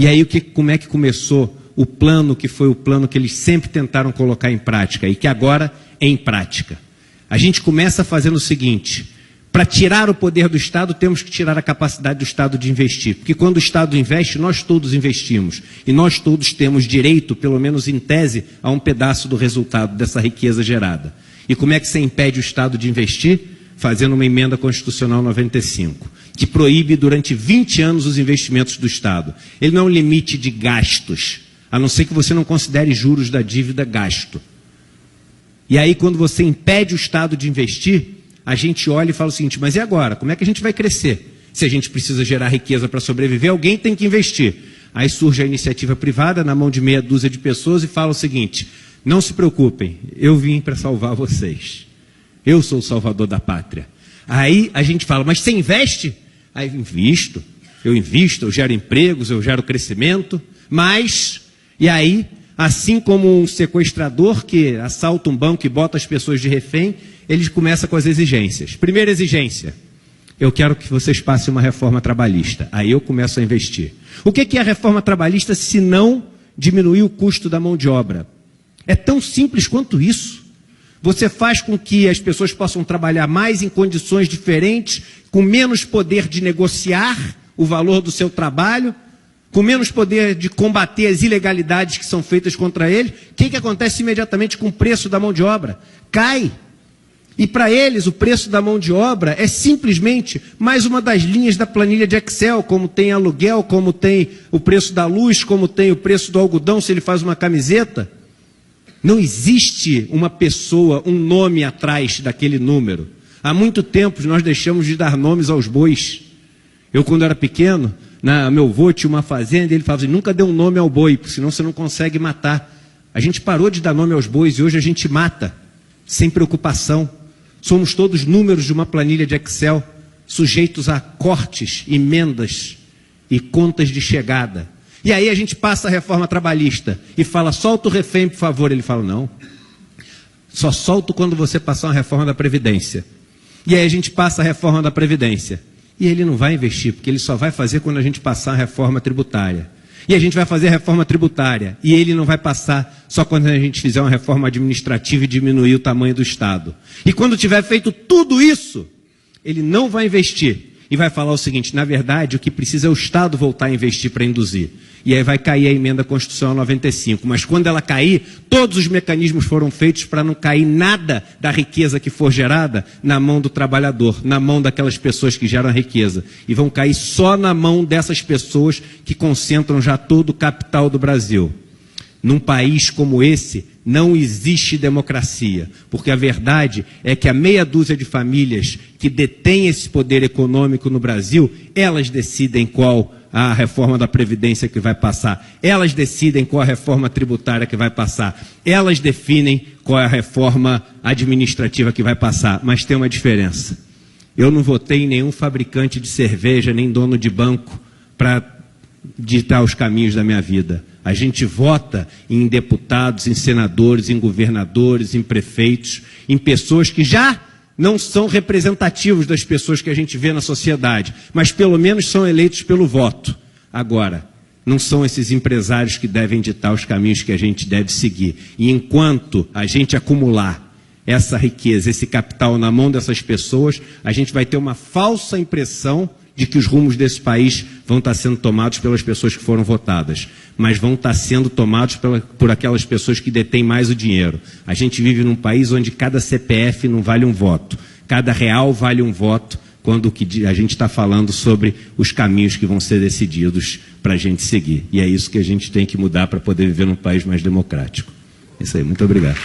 E aí como é que começou o plano, que foi o plano que eles sempre tentaram colocar em prática e que agora é em prática? A gente começa fazendo o seguinte: para tirar o poder do Estado, temos que tirar a capacidade do Estado de investir. Porque quando o Estado investe, nós todos investimos. E nós todos temos direito, pelo menos em tese, a um pedaço do resultado dessa riqueza gerada. E como é que você impede o Estado de investir? Fazendo uma emenda constitucional 95, que proíbe durante 20 anos os investimentos do Estado. Ele não é um limite de gastos, a não ser que você não considere juros da dívida gasto. E aí, quando você impede o Estado de investir, a gente olha e fala o seguinte: mas e agora? Como é que a gente vai crescer? Se a gente precisa gerar riqueza para sobreviver, alguém tem que investir. Aí surge a iniciativa privada, na mão de meia dúzia de pessoas, e fala o seguinte: não se preocupem, eu vim para salvar vocês. Eu sou o salvador da pátria. Aí a gente fala: mas você investe? Aí eu invisto, eu gero empregos, eu gero crescimento, mas... E aí, assim como um sequestrador que assalta um banco e bota as pessoas de refém, ele começa com as exigências. Primeira exigência: eu quero que vocês passem uma reforma trabalhista. Aí eu começo a investir. O que é a reforma trabalhista se não diminuir o custo da mão de obra? É tão simples quanto isso. Você faz com que as pessoas possam trabalhar mais em condições diferentes, com menos poder de negociar o valor do seu trabalho, com menos poder de combater as ilegalidades que são feitas contra eles. O que acontece imediatamente com o preço da mão de obra? Cai. E para eles o preço da mão de obra é simplesmente mais uma das linhas da planilha de Excel, como tem aluguel, como tem o preço da luz, como tem o preço do algodão se ele faz uma camiseta. Não existe uma pessoa, um nome atrás daquele número. Há muito tempo nós deixamos de dar nomes aos bois. Eu, quando era pequeno, meu avô tinha uma fazenda e ele falava assim: nunca dê um nome ao boi, porque senão você não consegue matar. A gente parou de dar nome aos bois e hoje a gente mata, sem preocupação. Somos todos números de uma planilha de Excel, sujeitos a cortes, emendas e contas de chegada. E aí a gente passa a reforma trabalhista e fala: solta o refém, por favor. Ele fala: não, só solto quando você passar uma reforma da Previdência. E aí a gente passa a reforma da Previdência. E ele não vai investir, porque ele só vai fazer quando a gente passar a reforma tributária. E a gente vai fazer a reforma tributária. E ele não vai passar só quando a gente fizer uma reforma administrativa e diminuir o tamanho do Estado. E quando tiver feito tudo isso, ele não vai investir. E vai falar o seguinte: na verdade, o que precisa é o Estado voltar a investir para induzir. E aí vai cair a emenda constitucional 95. Mas quando ela cair, todos os mecanismos foram feitos para não cair nada da riqueza que for gerada na mão do trabalhador, na mão daquelas pessoas que geram a riqueza. E vão cair só na mão dessas pessoas que concentram já todo o capital do Brasil. Num país como esse, não existe democracia, porque a verdade é que a meia dúzia de famílias que detêm esse poder econômico no Brasil, elas decidem qual a reforma da Previdência que vai passar, elas decidem qual a reforma tributária que vai passar, elas definem qual é a reforma administrativa que vai passar, mas tem uma diferença. Eu não votei em nenhum fabricante de cerveja, nem dono de banco, para ditar os caminhos da minha vida. A gente vota em deputados, em senadores, em governadores, em prefeitos, em pessoas que já não são representativos das pessoas que a gente vê na sociedade, mas pelo menos são eleitos pelo voto. Agora, não são esses empresários que devem ditar os caminhos que a gente deve seguir. E enquanto a gente acumular essa riqueza, esse capital na mão dessas pessoas, a gente vai ter uma falsa impressão de que os rumos desse país vão estar sendo tomados pelas pessoas que foram votadas, mas vão estar sendo tomados por aquelas pessoas que detêm mais o dinheiro. A gente vive num país onde cada CPF não vale um voto, cada real vale um voto, quando a gente está falando sobre os caminhos que vão ser decididos para a gente seguir. E é isso que a gente tem que mudar para poder viver num país mais democrático. É isso aí, muito obrigado.